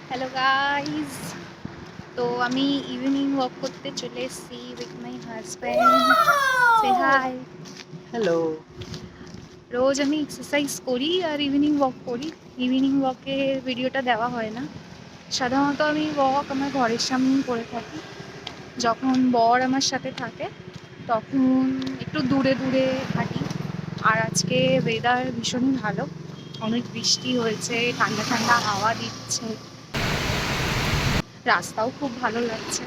Hello guys, তো আমি evening walk করতে চলে এসেছি with my husband. Say hi. Hello. রোজ আমি এক্সারসাইজ করি আর ইভিনিং ওয়াক করি। ইভিনিং ওয়াকের ভিডিওটা দেওয়া হয় না। সাধারণত আমি ওয়াক আমার ঘরের সামনেই করে থাকি। যখন বর আমার সাথে থাকে তখন একটু দূরে দূরে হাঁটি। আর আজকে ওয়েদার ভীষণই ভালো, অনেক বৃষ্টি হয়েছে, ঠান্ডা ঠান্ডা হাওয়া দিচ্ছে, রাস্তাও খুব ভালো লাগছে,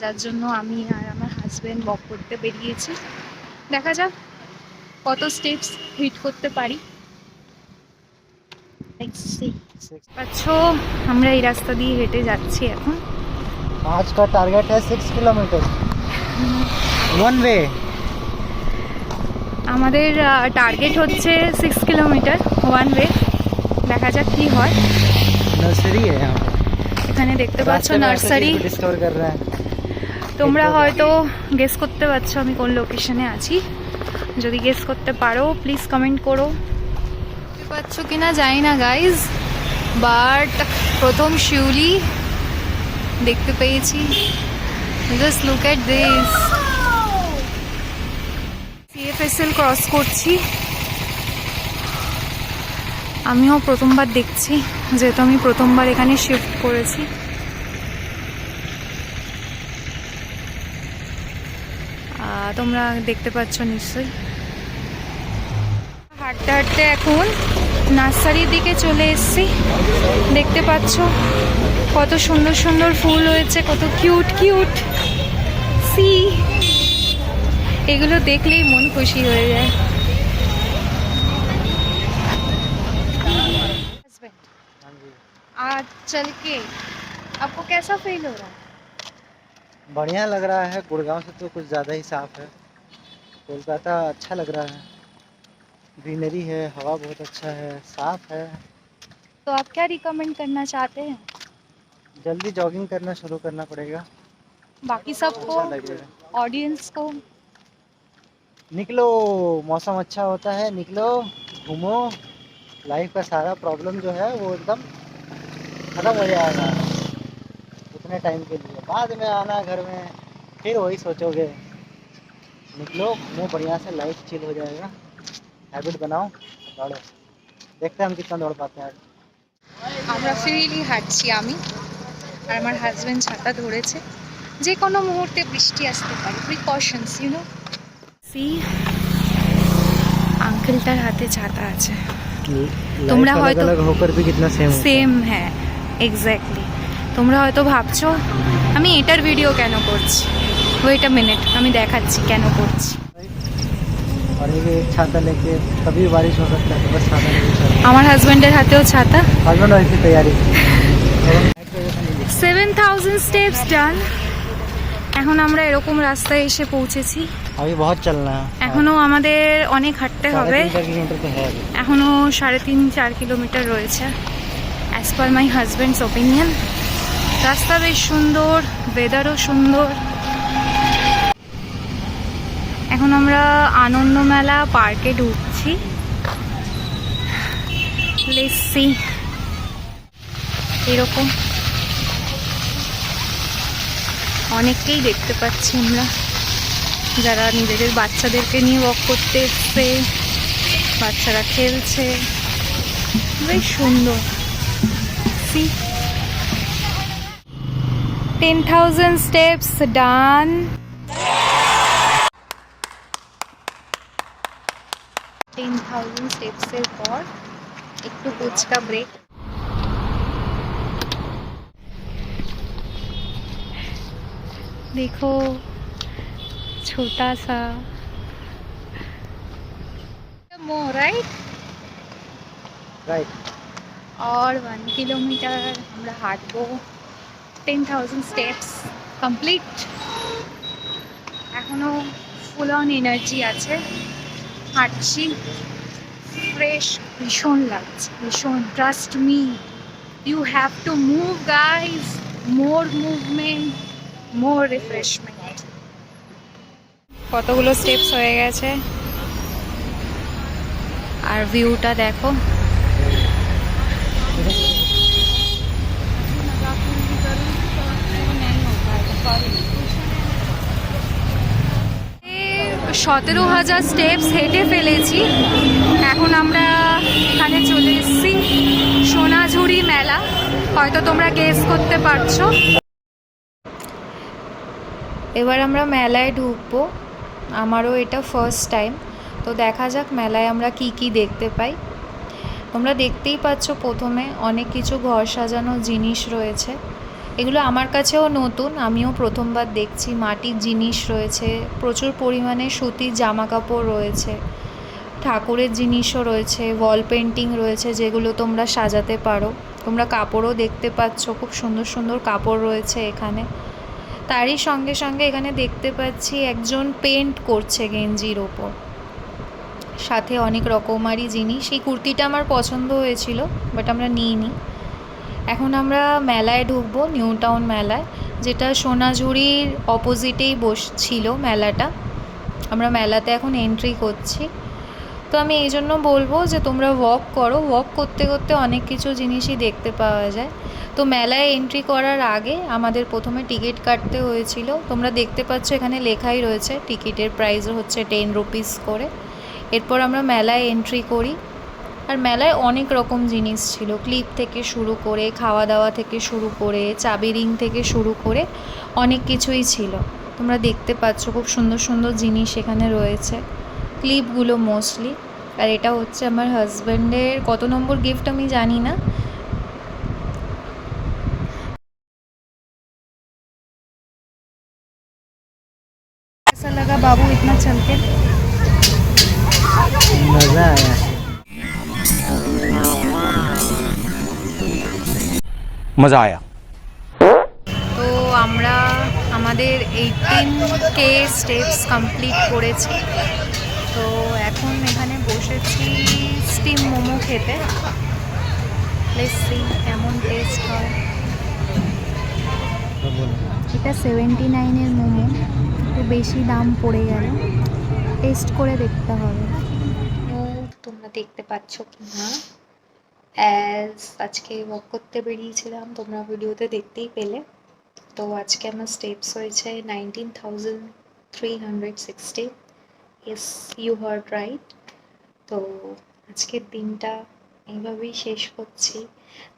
যার জন্য আমি আর আমার হাজব্যান্ড ওয়াক করতে বেরিয়েছি। দেখা যাক কত স্টেপস হিট করতে পারি। পাচ্ছ, আমরা এই রাস্তা দিয়ে হেঁটে যাচ্ছি এখন। आज का टारगेट है 6 किलोमीटर वन वे। আমাদের টার্গেট হচ্ছে 6 কিলোমিটার ওয়ান ওয়ে। দেখা যাক কি হয়। नर्सरी है यहाँ पे। এখানে দেখতে পাচ্ছ নার্সারি। डिस्कवर कर रहे हैं। তোমরা হয়তো গেস করতে পারছো আমি কোন লোকেশনে আছি। যদি গেস করতে পারো প্লিজ কমেন্ট করো। দেখতে পাচ্ছ কিনা জানি না গাইজ, বাট প্রথম শিউলি দেখতে পেয়েছি। Just look at this. CFSL cross করছি। আমিও প্রথমবার দেখছি, যেহেতু আমি প্রথমবার এখানে শিফট করেছি। তোমরা দেখতে পাচ্ছ নিশ্চয়ই। হাঁটতে হাঁটতে এখন নার্সারির দিকে চলে এসেছি। দেখতে পাচ্ছ কত সুন্দর সুন্দর ফুল হয়েছে, কত কিউট কিউট। সি, এগুলো দেখলেই মন খুশি হয়ে যায়। आज चल के आपको कैसा फील हो रहा है? बढ़िया लग रहा है। गुड़गांव से तो कुछ ज़्यादा ही साफ है। कोलकाता अच्छा लग रहा है। ग्रीनरी है, हवा बहुत अच्छा है, साफ है। तो आप क्या रिकमेंड करना चाहते हैं? जल्दी जॉगिंग करना शुरू करना पड़ेगा। बाकी सबको, अच्छा लगेगा। ऑडियंस को? निकलो, मौसम अच्छा होता है, निकलो, घूमो। लाइफ का सारा प्रॉब्लम जो है वो एकदम खत्म हो जाएगा उतने टाइम के लिए। बाद में आना घर में फिर वही सोचोगे। निकलो, घूमो, बढ़िया से लाइफ चिल हो जाएगा। हैबिट बनाओ, दौड़ो। देखते हैं हम कितना दौड़ पाते हैं आज। আমরা ফ্রিলি হাঁটছি, আমি আর আমার হাজব্যান্ড ছাতা ধরেছে। যে কোনো মুহূর্তে বৃষ্টি আসতে পারে, প্রিকশনস ইউনো। সি, আঙ্কেলটার হাতে ছাতা আছে। তোমরা হয়তো अलग होकर भी कितना सेम সেম, হ্যাঁ এক্স্যাক্টলি। তোমরা হয়তো ভাবছো আমি এটার ভিডিও কেন করছি। ওয়েট আ মিনিট, আমি দেখাচ্ছি কেন করছি। और ये एक छाता लेके कभी बारिश हो सकता है, तो बस छाता लेके चलो। আমার হাজব্যান্ডের হাতেও ছাতা। हस्बैंड वाइफ की तैयारी। 7000 স্টেপস ডান। এখন আমরা এরকম রাস্তায় এসে পৌঁছেছি। अभी बहुत चलना है। এখনো আমাদের অনেক হাঁটতে হবে। 3.5 किलोमीटर तो है अभी। এখনো 3.5-4 কিলোমিটার রয়েছে অ্যাজ পার মাই হাজব্যান্ডস ওপিনিয়ন। রাস্তা বেশ সুন্দর, ওয়েদারও সুন্দর। এখন আমরা আনন্দ মেলা পার্কে ঢুকছি। Let's see. এরকম অনেককেই দেখতে পাচ্ছি আমরা, যারা নিজেদের বাচ্চাদেরকে নিয়ে ওয়াক করতে এসছে। বাচ্চারা খেলছে, বেশ সুন্দর। সি, 10,000 স্টেপস ডান। 10,000 স্টেপসের পর একটু ফুচকা ব্রেক। देखो छोटा सा मोर, राइट? राइट। और 1 কিলোমিটার আমরা হাঁটবো। 10,000 স্টেপস কমপ্লিট। এখনো ফুল অন এনার্জি আছে, হাঁটছি। ফ্রেশ ভীষণ লাগছে, ভীষণ। Trust me, you have to move guys. More movement, more refreshment. কতগুলো স্টেপস হয়ে গেছে আর ভিউটা দেখো। 17,000 স্টেপস হেঁটে ফেলেছি। এখন আমরা এখানে চলে এসেছি সোনাঝুরি মেলা, হয়তো তোমরা গেস করতে পারছো। এবার আমরা মেলায় ঢুকবো, আমারও এটা ফার্স্ট টাইম, তো দেখা যাক মেলায় আমরা কি কি দেখতে পাই। তোমরা দেখতেই পাচ্ছ প্রথমে অনেক কিছু ঘর সাজানো জিনিস রয়েছে, এগুলো আমার কাছেও নতুন, আমিও প্রথমবার দেখছি। মাটির জিনিস রয়েছে, প্রচুর পরিমাণে সুতির জামা কাপড় রয়েছে, ঠাকুরের জিনিসও রয়েছে, ওয়াল পেন্টিং রয়েছে যেগুলো তোমরা সাজাতে পারো। তোমরা কাপড়ও দেখতে পাচ্ছ, খুব সুন্দর সুন্দর কাপড় রয়েছে এখানে। তারই সঙ্গে সঙ্গে এখানে দেখতে পাচ্ছি একজন পেন্ট করছে গেঞ্জির ওপর, সাথে অনেক রকমারি জিনিস। এই কুর্তিটা আমার পছন্দ হয়েছিল, বাট আমরা নিইনি। এখন আমরা মেলায় ঢুকবো, নিউ টাউন মেলায়, যেটা সোনাঝুরির অপোজিটেই বসছিল মেলাটা। আমরা মেলাতে এখন এন্ট্রি করছি। তো আমি এই জন্য বলবো যে তোমরা ওয়াক করো, ওয়াক করতে করতে অনেক কিছু জিনিসই দেখতে পাওয়া যায়। তো মেলায় এন্ট্রি করার আগে আমাদের প্রথমে টিকিট কাটতে হয়েছিল, তোমরা দেখতে পাচ্ছ এখানে লেখাই রয়েছে টিকিটের প্রাইস হচ্ছে 10 রুপিস করে। এরপর আমরা মেলায় এন্ট্রি করি, আর মেলায় অনেক রকম জিনিস ছিল, ক্লিপ থেকে শুরু করে, খাওয়া দাওয়া থেকে শুরু করে, চাবি রিং থেকে শুরু করে অনেক কিছুই ছিল। তোমরা দেখতে পাচ্ছ খুব সুন্দর সুন্দর জিনিস এখানে রয়েছে, ক্লিপগুলো মোস্টলি। আর এটা হচ্ছে আমার হাজব্যান্ডের কত নম্বর গিফট আমি জানি না। कैसा लगा बाबू इतना चल के? मज़ा आया। मज़ा आया। তো আমরা আমাদের 18K স্টেপস কমপ্লিট করেছি। তো এখন এখানে বসেছি স্টিম মোমো খেতে। লেটস সি কেমন টেস্ট হয়। এটা 79-এর মোমো, একটু বেশি দাম পড়ে গেল, টেস্ট করে দেখতে হবে। ও তোমরা দেখতে পাচ্ছ কি না, অ্যাজ আজকে ওয়াক করতে বেরিয়েছিলাম, তোমরা ভিডিওতে দেখতেই পেলে। তো আজকে আমার স্টেপস হয়েছে 19,360। Yes, you heard right. তো আজকের দিনটা এইভাবেই শেষ করছি,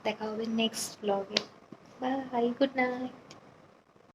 দেখা হবে নেক্সট ব্লগে। Bye, good night.